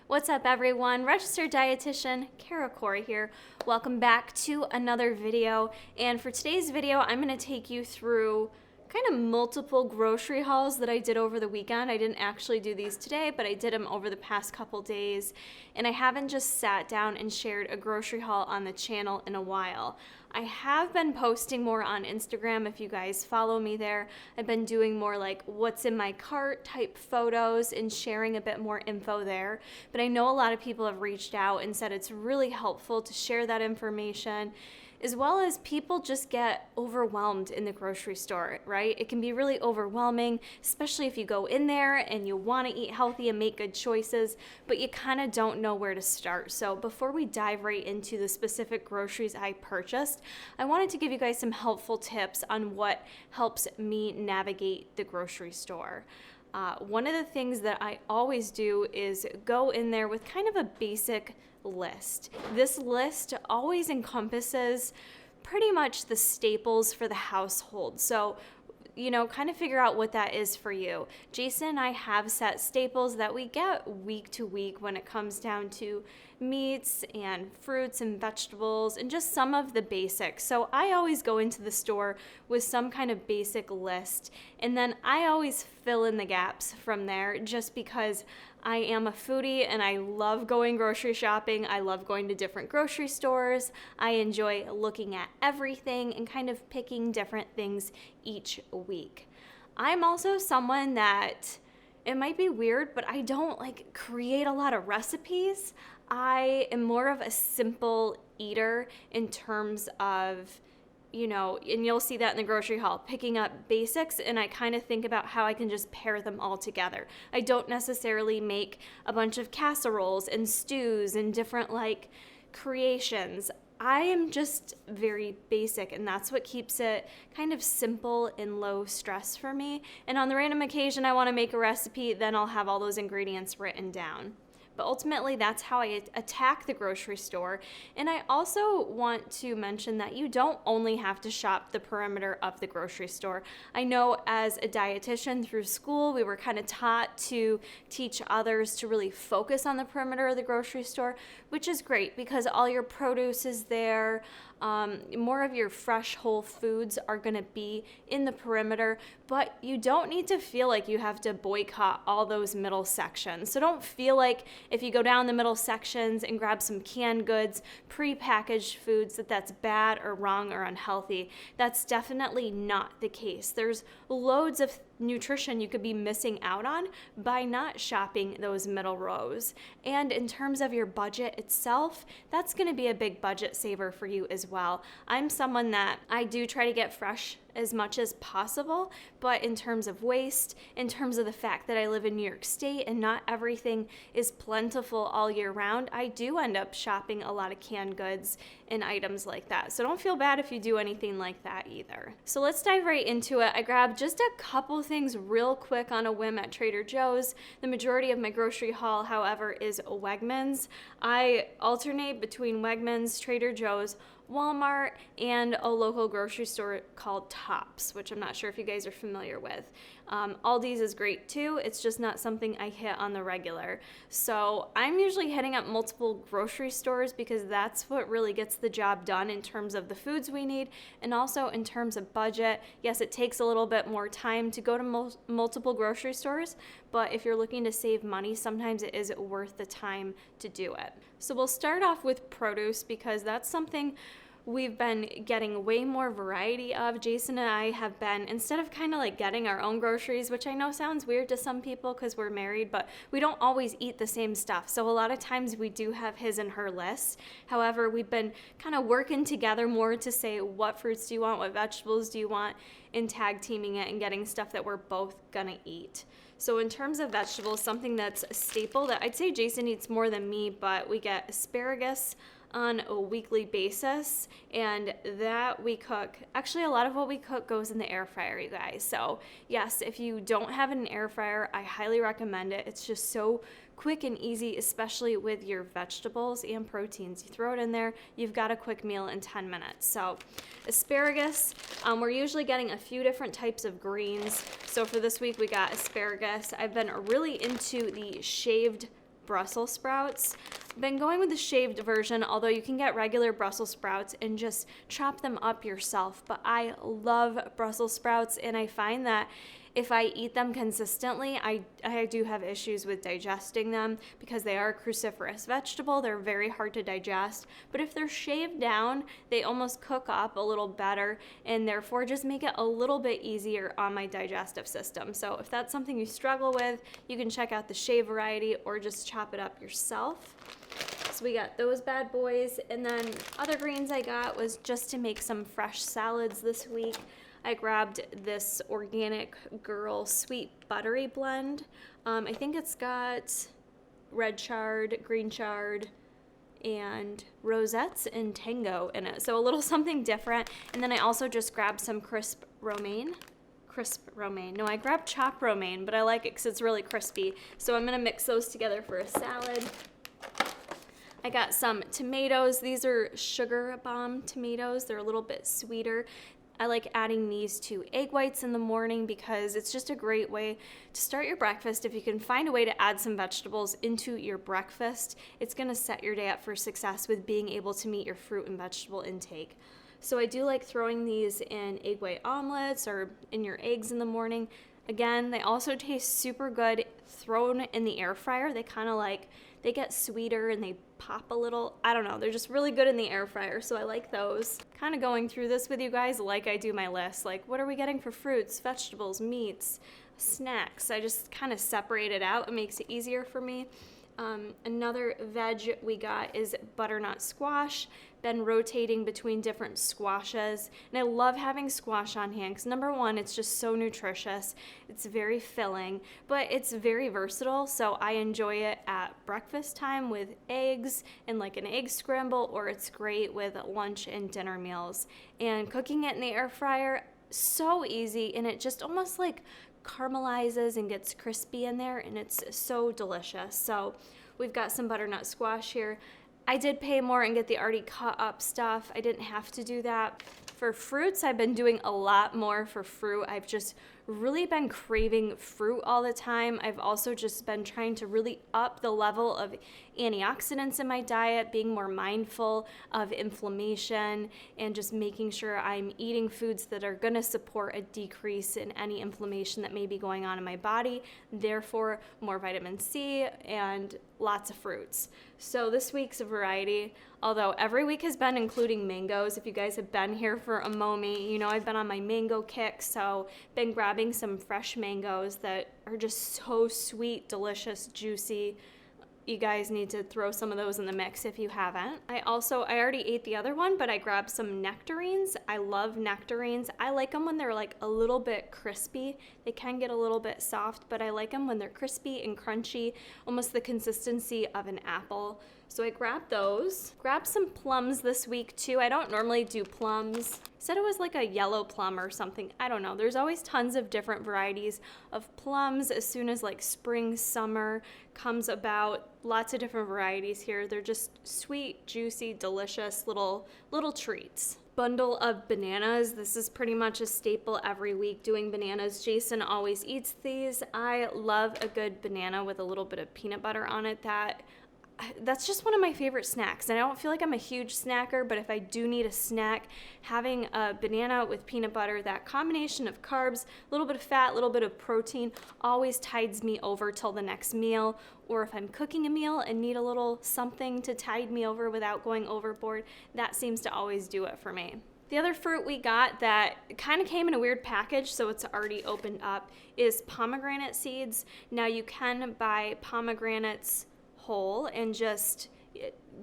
What's up everyone? Registered Dietitian Kara Corey here. Welcome back to another video. And for today's video, I'm going to take you through kind of multiple grocery hauls that I did over the weekend. I didn't actually do these today, but I did them over the past couple days. And I haven't just sat down and shared a grocery haul on the channel in a while. I have been posting more on Instagram if you guys follow me there. I've been doing more like what's in my cart type photos and sharing a bit more info there. But I know a lot of people have reached out and said it's really helpful to share that information, as well as people just get overwhelmed in the grocery store, right? It can be really overwhelming, especially if you go in there and you want to eat healthy and make good choices, but you kind of don't know where to start. So before we dive right into the specific groceries I purchased, I wanted to give you guys some helpful tips on what helps me navigate the grocery store. One of the things that I always do is go in there with kind of a basic list. This list always encompasses pretty much the staples for the household. So, kind of figure out what that is for you. Jason and I have set staples that we get week to week when it comes down to meats and fruits and vegetables and just some of the basics. So I always go into the store with some kind of basic list, and then I always fill in the gaps from there just because I am a foodie and I love going grocery shopping. I love going to different grocery stores. I enjoy looking at everything and kind of picking different things each week. I'm also someone that, it might be weird, but I don't create a lot of recipes. I am more of a simple eater in terms of, and you'll see that in the grocery haul, picking up basics, and I kind of think about how I can just pair them all together. I don't necessarily make a bunch of casseroles and stews and different creations. I am just very basic, and that's what keeps it kind of simple and low stress for me. And on the random occasion I want to make a recipe, then I'll have all those ingredients written down. But ultimately, that's how I attack the grocery store. And I also want to mention that you don't only have to shop the perimeter of the grocery store. I know as a dietitian through school, we were kind of taught to teach others to really focus on the perimeter of the grocery store, which is great because all your produce is there. More of your fresh whole foods are going to be in the perimeter, but you don't need to feel like you have to boycott all those middle sections. So don't feel like if you go down the middle sections and grab some canned goods, prepackaged foods, that's bad or wrong or unhealthy. That's definitely not the case. There's loads of nutrition you could be missing out on by not shopping those middle rows. And in terms of your budget itself, that's going to be a big budget saver for you as well. I'm someone that I do try to get fresh as much as possible, but in terms of waste, in terms of the fact that I live in New York State and not everything is plentiful all year round, I do end up shopping a lot of canned goods and items like that. So don't feel bad if you do anything like that either. So let's dive right into it. I grabbed just a couple things real quick on a whim at Trader Joe's. The majority of my grocery haul, however, is Wegmans. I alternate between Wegmans, Trader Joe's, Walmart, and a local grocery store called Tops, which I'm not sure if you guys are familiar with. Aldi's is great too. It's just not something I hit on the regular. So I'm usually hitting up multiple grocery stores because that's what really gets the job done in terms of the foods we need and also in terms of budget. Yes, it takes a little bit more time to go to multiple grocery stores, but if you're looking to save money, sometimes it is worth the time to do it. So we'll start off with produce because that's something we've been getting way more variety of. Jason and I have been, instead of kind of getting our own groceries, which I know sounds weird to some people because we're married, but we don't always eat the same stuff. So a lot of times we do have his and her lists. However, we've been kind of working together more to say what fruits do you want, what vegetables do you want, and tag teaming it and getting stuff that we're both gonna eat. So in terms of vegetables, something that's a staple that I'd say Jason eats more than me, but we get asparagus on a weekly basis, and that we cook. Actually, a lot of what we cook goes in the air fryer, you guys. So yes, if you don't have an air fryer, I highly recommend it. It's just so quick and easy, especially with your vegetables and proteins. You throw it in there, you've got a quick meal in 10 minutes. So asparagus, we're usually getting a few different types of greens. So for this week, we got asparagus. I've been really into the shaved Brussels sprouts. I've been going with the shaved version, although you can get regular Brussels sprouts and just chop them up yourself. But I love Brussels sprouts, and I find that if I eat them consistently, I do have issues with digesting them because they are a cruciferous vegetable. They're very hard to digest. But if they're shaved down, they almost cook up a little better and therefore just make it a little bit easier on my digestive system. So if that's something you struggle with, you can check out the shave variety or just chop it up yourself. So we got those bad boys. And then other greens I got was just to make some fresh salads this week. I grabbed this Organic Girl Sweet Buttery blend. I think it's got red chard, green chard, and rosettes and tango in it. So a little something different. And then I also just grabbed some crisp romaine. No, I grabbed chopped romaine, but I like it because it's really crispy. So I'm gonna mix those together for a salad. I got some tomatoes. These are sugar bomb tomatoes. They're a little bit sweeter. I like adding these to egg whites in the morning because it's just a great way to start your breakfast. If you can find a way to add some vegetables into your breakfast, it's gonna set your day up for success with being able to meet your fruit and vegetable intake. So I do like throwing these in egg white omelets or in your eggs in the morning. Again, they also taste super good thrown in the air fryer. They get sweeter and they pop a little. I don't know, they're just really good in the air fryer, so I like those. Kind of going through this with you guys like I do my list. Like, what are we getting for fruits, vegetables, meats, snacks? I just kind of separate it out. It makes it easier for me. Another veg we got is butternut squash. Been rotating between different squashes, and I love having squash on hand because number one, it's just so nutritious. It's very filling, but it's very versatile, so I enjoy it at breakfast time with eggs and like an egg scramble, or it's great with lunch and dinner meals. And cooking it in the air fryer, so easy, and it just almost like caramelizes and gets crispy in there, and it's so delicious. So we've got some butternut squash here. I did pay more and get the already cut up stuff. I didn't have to do that. For fruits, I've been doing a lot more for fruit. I've just really been craving fruit all the time. I've also just been trying to really up the level of antioxidants in my diet, being more mindful of inflammation, and just making sure I'm eating foods that are going to support a decrease in any inflammation that may be going on in my body. Therefore, more vitamin C and lots of fruits. So this week's variety, although every week has been including mangoes. If you guys have been here for a moment, you know I've been on my mango kick, so been grabbing some fresh mangoes that are just so sweet, delicious, juicy. You guys need to throw some of those in the mix if you haven't. I already ate the other one, but I grabbed some nectarines. I love nectarines. I like them when they're like a little bit crispy. They can get a little bit soft, but I like them when they're crispy and crunchy, almost the consistency of an apple. So I grabbed those. Grabbed some plums this week too. I don't normally do plums. Said it was like a yellow plum or something. I don't know. There's always tons of different varieties of plums as soon as like spring, summer comes about. Lots of different varieties here. They're just sweet, juicy, delicious little treats. Bundle of bananas. This is pretty much a staple every week, doing bananas. Jason always eats these. I love a good banana with a little bit of peanut butter on it. That's just one of my favorite snacks. And I don't feel like I'm a huge snacker, but if I do need a snack, having a banana with peanut butter, that combination of carbs, a little bit of fat, a little bit of protein, always tides me over till the next meal. Or if I'm cooking a meal and need a little something to tide me over without going overboard, that seems to always do it for me. The other fruit we got that kind of came in a weird package, so it's already opened up, is pomegranate seeds. Now you can buy pomegranates whole and just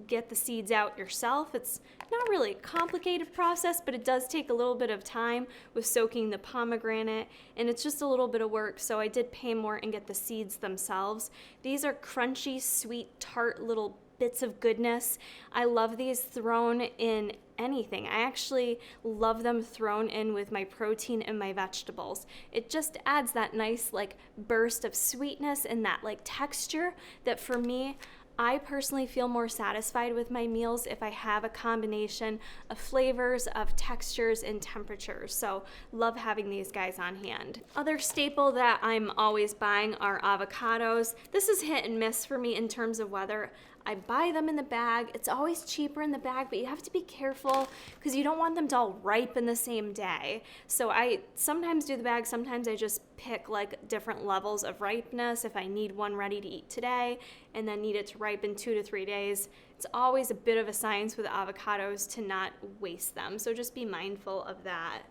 get the seeds out yourself. It's not really a complicated process, but it does take a little bit of time with soaking the pomegranate, and it's just a little bit of work, so I did pay more and get the seeds themselves. These are crunchy, sweet, tart little bits of goodness. I love these thrown in anything. I actually love them thrown in with my protein and my vegetables. It just adds that nice like burst of sweetness and that like texture that for me, I personally feel more satisfied with my meals if I have a combination of flavors, of textures, and temperatures. So love having these guys on hand. Other staple that I'm always buying are avocados. This is hit and miss for me in terms of whether I buy them in the bag. It's always cheaper in the bag, but you have to be careful because you don't want them to all ripen the same day. So I sometimes do the bag, sometimes I just pick like different levels of ripeness if I need one ready to eat today and then need it to ripen 2 to 3 days. It's always a bit of a science with avocados to not waste them, so just be mindful of that.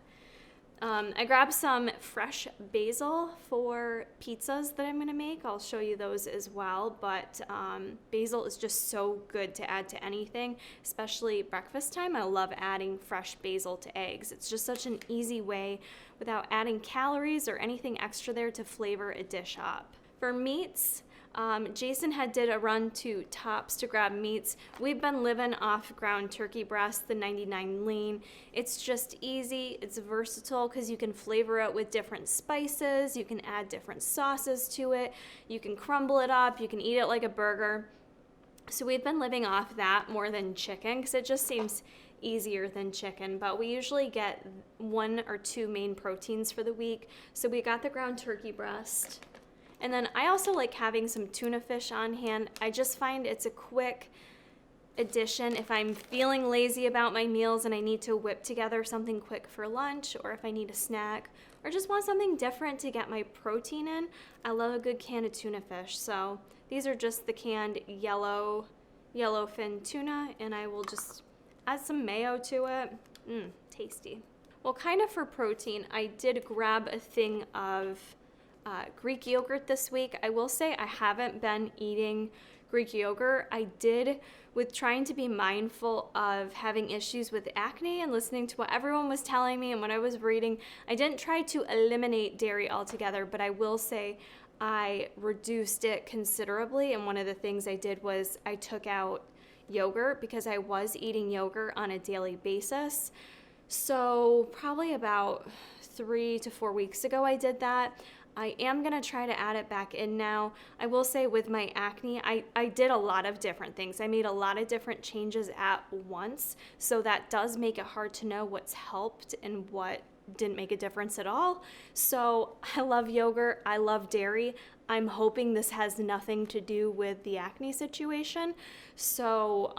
I grabbed some fresh basil for pizzas that I'm going to make. I'll show you those as well, but basil is just so good to add to anything, especially breakfast time. I love adding fresh basil to eggs. It's just such an easy way without adding calories or anything extra there to flavor a dish up. For meats, Jason did a run to Tops to grab meats. We've been living off ground turkey breast, the 99 lean. It's just easy, it's versatile because you can flavor it with different spices, you can add different sauces to it, you can crumble it up, you can eat it like a burger. So we've been living off that more than chicken because it just seems easier than chicken, but we usually get 1 or 2 main proteins for the week. So we got the ground turkey breast. And then I also like having some tuna fish on hand. I just find it's a quick addition if I'm feeling lazy about my meals and I need to whip together something quick for lunch, or if I need a snack or just want something different to get my protein in. I love a good can of tuna fish. So these are just the canned yellowfin tuna, and I will just add some mayo to it. Tasty. Well, kind of for protein, I did grab a thing of Greek yogurt this week. I will say I haven't been eating Greek yogurt. I did, with trying to be mindful of having issues with acne and listening to what everyone was telling me and what I was reading, I didn't try to eliminate dairy altogether, but I will say I reduced it considerably. And one of the things I did was I took out yogurt because I was eating yogurt on a daily basis. So probably about 3 to 4 weeks ago I did that. I am going to try to add it back in now. I will say with my acne, I did a lot of different things. I made a lot of different changes at once, so that does make it hard to know what's helped and what didn't make a difference at all. So I love yogurt. I love dairy. I'm hoping this has nothing to do with the acne situation. So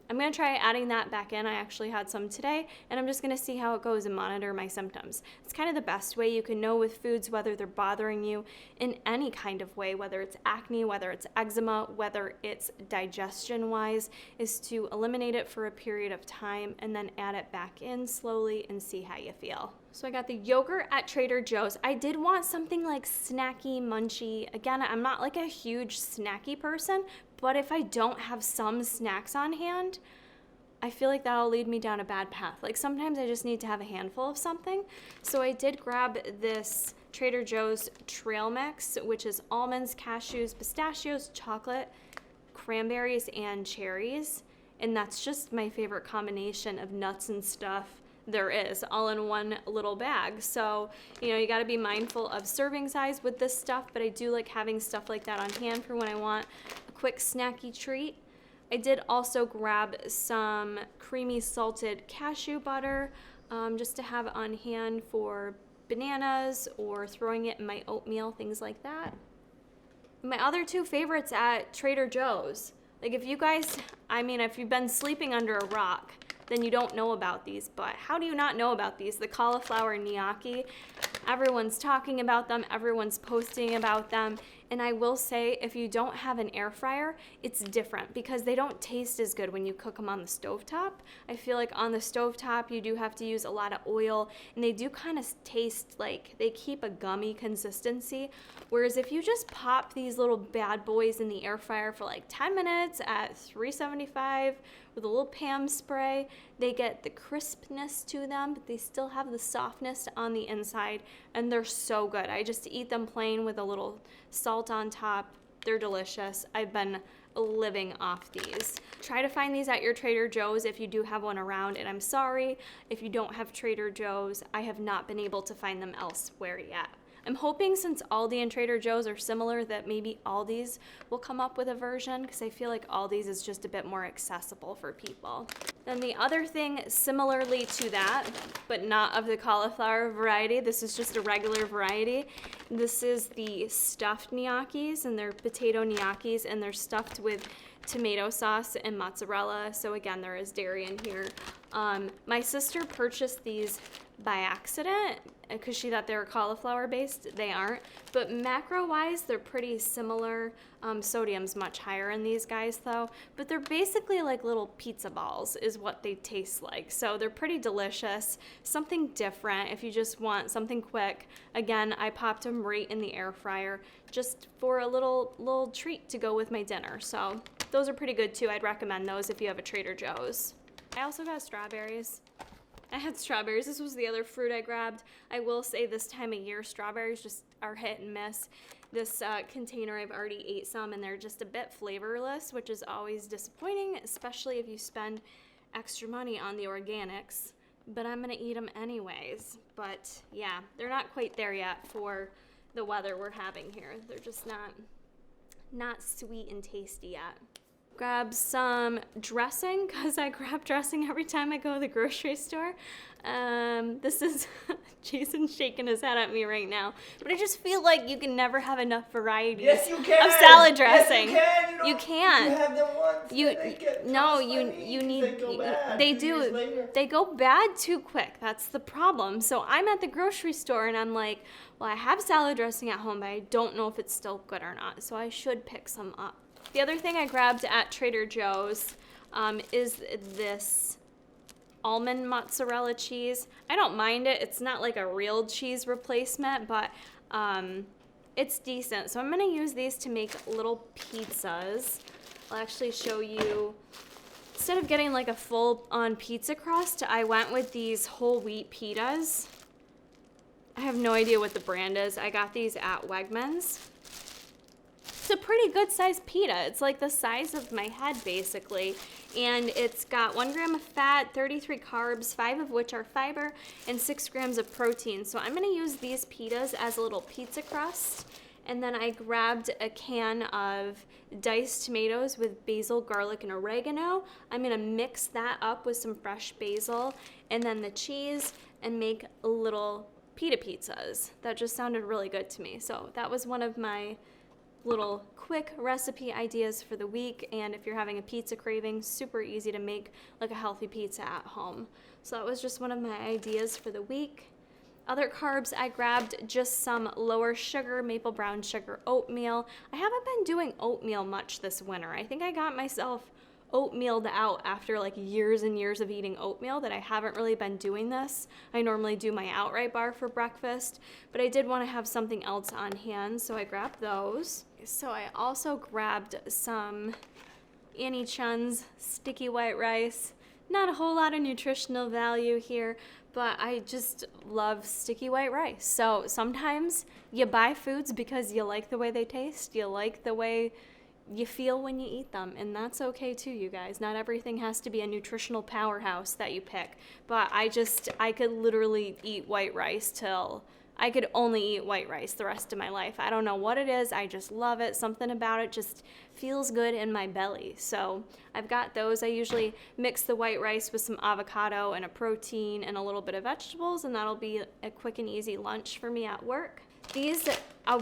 I'm going to try adding that back in. I actually had some today, and I'm just going to see how it goes and monitor my symptoms. It's kind of the best way you can know with foods whether they're bothering you in any kind of way, whether it's acne, whether it's eczema, whether it's digestion-wise, is to eliminate it for a period of time and then add it back in slowly and see how you feel. So I got the yogurt at Trader Joe's. I did want something like snacky, munchy. Again, I'm not like a huge snacky person, but if I don't have some snacks on hand, I feel like that'll lead me down a bad path. Like sometimes I just need to have a handful of something. So I did grab this Trader Joe's trail mix, which is almonds, cashews, pistachios, chocolate, cranberries, and cherries. And that's just my favorite combination of nuts and stuff there is, all in one little bag. So, you got to be mindful of serving size with this stuff, but I do like having stuff like that on hand for when I want a quick snacky treat. I did also grab some creamy salted cashew butter just to have on hand for bananas or throwing it in my oatmeal, things like that. My other 2 favorites at Trader Joe's. Like if you guys, if you've been sleeping under a rock, then you don't know about these. But how do you not know about these? The cauliflower gnocchi. Everyone's talking about them. Everyone's posting about them. And I will say, if you don't have an air fryer, it's different because they don't taste as good when you cook them on the stovetop. I feel like on the stovetop, you do have to use a lot of oil, and they do kind of taste like they keep a gummy consistency. Whereas if you just pop these little bad boys in the air fryer for like 10 minutes at 375 with a little Pam spray, they get the crispness to them, but they still have the softness on the inside, and they're so good. I just eat them plain with a little salt on top. They're delicious. I've been living off these. Try to find these at your Trader Joe's if you do have one around, and I'm sorry if you don't have Trader Joe's. I have not been able to find them elsewhere yet. I'm hoping since Aldi and Trader Joe's are similar that maybe Aldi's will come up with a version, because I feel like Aldi's is just a bit more accessible for people. Then the other thing similarly to that, but not of the cauliflower variety, this is just a regular variety. This is the stuffed gnocchis, and they're potato gnocchis, and they're stuffed with tomato sauce and mozzarella. So again, there is dairy in here. My sister purchased these by accident because she thought they were cauliflower based. They aren't, but macro wise they're pretty similar. Sodium's much higher in these guys though, but they're basically like little pizza balls is what they taste like. So they're pretty delicious, something different if you just want something quick. Again, I popped them right in the air fryer just for a little treat to go with my dinner. So those are pretty good too. I'd recommend those if you have a Trader Joe's. I also got strawberries. I had strawberries. This was the other fruit I grabbed. I will say this time of year, strawberries just are hit and miss. This container, I've already ate some, and they're just a bit flavorless, which is always disappointing, especially if you spend extra money on the organics. But I'm gonna eat them anyways. But yeah, they're not quite there yet for the weather we're having here. They're just not sweet and tasty yet. Grab some dressing, because I grab dressing every time I go to the grocery store. This is Jason shaking his head at me right now, but I just feel like you can never have enough varieties yes, you can. of salad dressing. Yes, you can. You can't. You have the ones that get no, tossed you need. They go bad They 2 years do. later. They go bad too quick. That's the problem. So I'm at the grocery store and I'm like, well, I have salad dressing at home, but I don't know if it's still good or not. So I should pick some up. The other thing I grabbed at Trader Joe's is this almond mozzarella cheese. I don't mind it. It's not like a real cheese replacement, but it's decent. So I'm gonna use these to make little pizzas. I'll actually show you. Instead of getting like a full-on pizza crust, I went with these whole wheat pitas. I have no idea what the brand is. I got these at Wegmans. It's a pretty good sized pita. It's like the size of my head basically. And it's got 1 gram of fat, 33 carbs, 5 of which are fiber, and 6 grams of protein. So I'm gonna use these pitas as a little pizza crust. And then I grabbed a can of diced tomatoes with basil, garlic, and oregano. I'm gonna mix that up with some fresh basil and then the cheese and make little pita pizzas. That just sounded really good to me. So that was one of my little quick recipe ideas for the week, and if you're having a pizza craving, super easy to make like a healthy pizza at home. So that was just one of my ideas for the week. Other carbs, I grabbed just some lower sugar maple brown sugar oatmeal. I haven't been doing oatmeal much this winter. I think I got myself oatmealed out after like years and years of eating oatmeal that I haven't really been doing this. I normally do my outright bar for breakfast, but I did want to have something else on hand, so I grabbed those. So I also grabbed some Annie Chun's sticky white rice. Not a whole lot of nutritional value here, but I just love sticky white rice. So sometimes you buy foods because you like the way they taste, you like the way you feel when you eat them, and that's okay too, you guys. Not everything has to be a nutritional powerhouse that you pick, but I could literally eat white rice till I could only eat white rice the rest of my life. I don't know what it is, I just love it. Something about it just feels good in my belly. So I've got those. I usually mix the white rice with some avocado and a protein and a little bit of vegetables, and that'll be a quick and easy lunch for me at work. These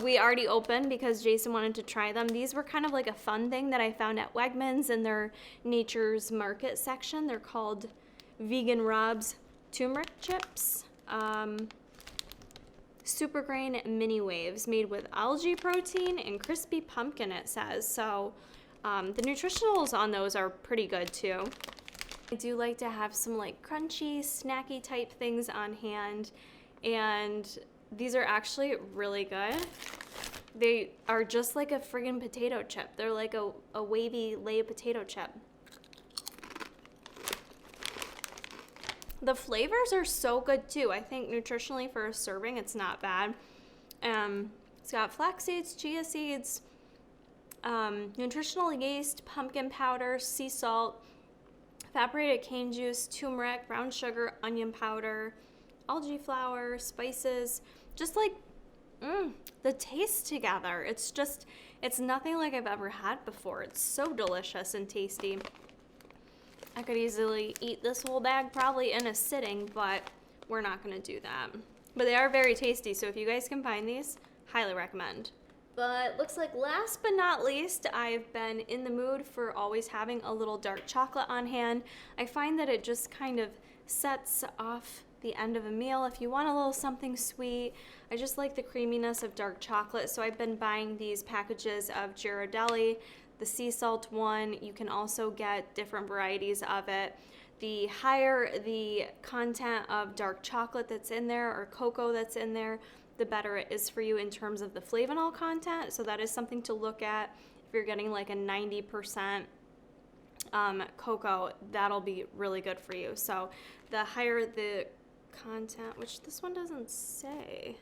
we already opened because Jason wanted to try them. These were kind of like a fun thing that I found at Wegmans in their Nature's Market section. They're called Vegan Rob's turmeric chips. Super grain mini waves made with algae protein and crispy pumpkin, it says. So the nutritionals on those are pretty good too. I do like to have some like crunchy, snacky type things on hand, and these are actually really good. They are just like a friggin' potato chip. They're like a wavy lay potato chip. The flavors are so good too. I think nutritionally for a serving, it's not bad. It's got flax seeds, chia seeds, nutritional yeast, pumpkin powder, sea salt, evaporated cane juice, turmeric, brown sugar, onion powder, algae flour, spices, just like The taste together, it's nothing like I've ever had before. It's so delicious and tasty. I could easily eat this whole bag probably in a sitting, but we're not gonna do that. But they are very tasty, so if you guys can find these, highly recommend. But looks like last but not least, I've been in the mood for always having a little dark chocolate on hand. I find that it just kind of sets off the end of a meal if you want a little something sweet. I just like the creaminess of dark chocolate, so I've been buying these packages of Ghirardelli, the sea salt one. You can also get different varieties of it. The higher the content of dark chocolate that's in there or cocoa that's in there, the better it is for you in terms of the flavanol content. So that is something to look at. If you're getting like a 90% cocoa, that'll be really good for you. So the higher the content, which this one doesn't say,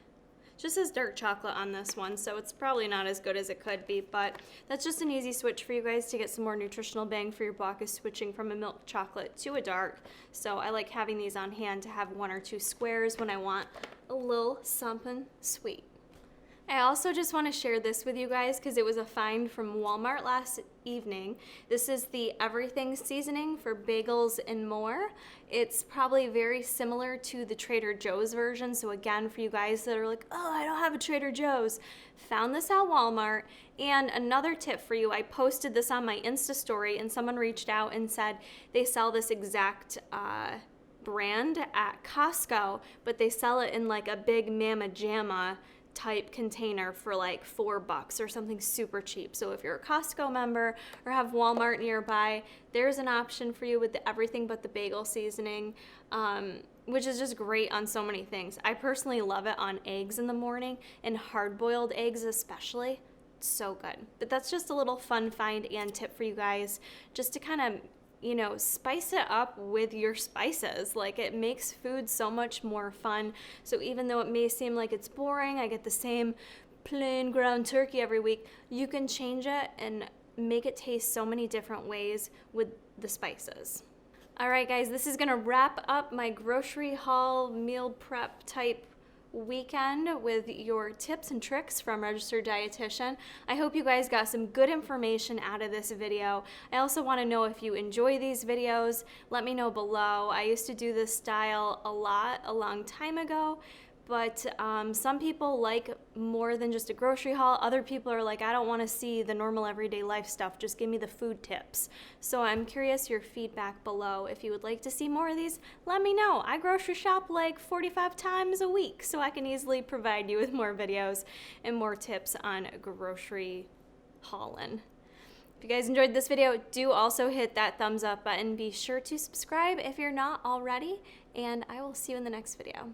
just says dark chocolate on this one, so it's probably not as good as it could be, but that's just an easy switch for you guys to get some more nutritional bang for your buck, is switching from a milk chocolate to a dark. So I like having these on hand to have 1 or 2 squares when I want a little something sweet. I also just want to share this with you guys because it was a find from Walmart last evening. This is the everything seasoning for bagels and more. It's probably very similar to the Trader Joe's version. So again, for you guys that are like, oh, I don't have a Trader Joe's, found this at Walmart. And another tip for you, I posted this on my Insta story and someone reached out and said they sell this exact brand at Costco, but they sell it in like a big Mama Jamma type container for like $4 or something super cheap. So if you're a Costco member or have Walmart nearby, there's an option for you with the everything but the bagel seasoning, which is just great on so many things. I personally love it on eggs in the morning, and hard-boiled eggs especially. It's so good. But that's just a little fun find and tip for you guys, just to kind of, you know, spice it up with your spices. Like, it makes food so much more fun. So even though it may seem like it's boring, I get the same plain ground turkey every week, you can change it and make it taste so many different ways with the spices. All right, guys, this is gonna wrap up my grocery haul meal prep type weekend with your tips and tricks from Registered Dietitian. I hope you guys got some good information out of this video. I also want to know if you enjoy these videos. Let me know below. I used to do this style a long time ago, but some people like more than just a grocery haul. Other people are like, I don't want to see the normal everyday life stuff, just give me the food tips. So I'm curious your feedback below. If you would like to see more of these, let me know. I grocery shop like 45 times a week, so I can easily provide you with more videos and more tips on grocery hauling. If you guys enjoyed this video, do also hit that thumbs up button. Be sure to subscribe if you're not already, and I will see you in the next video.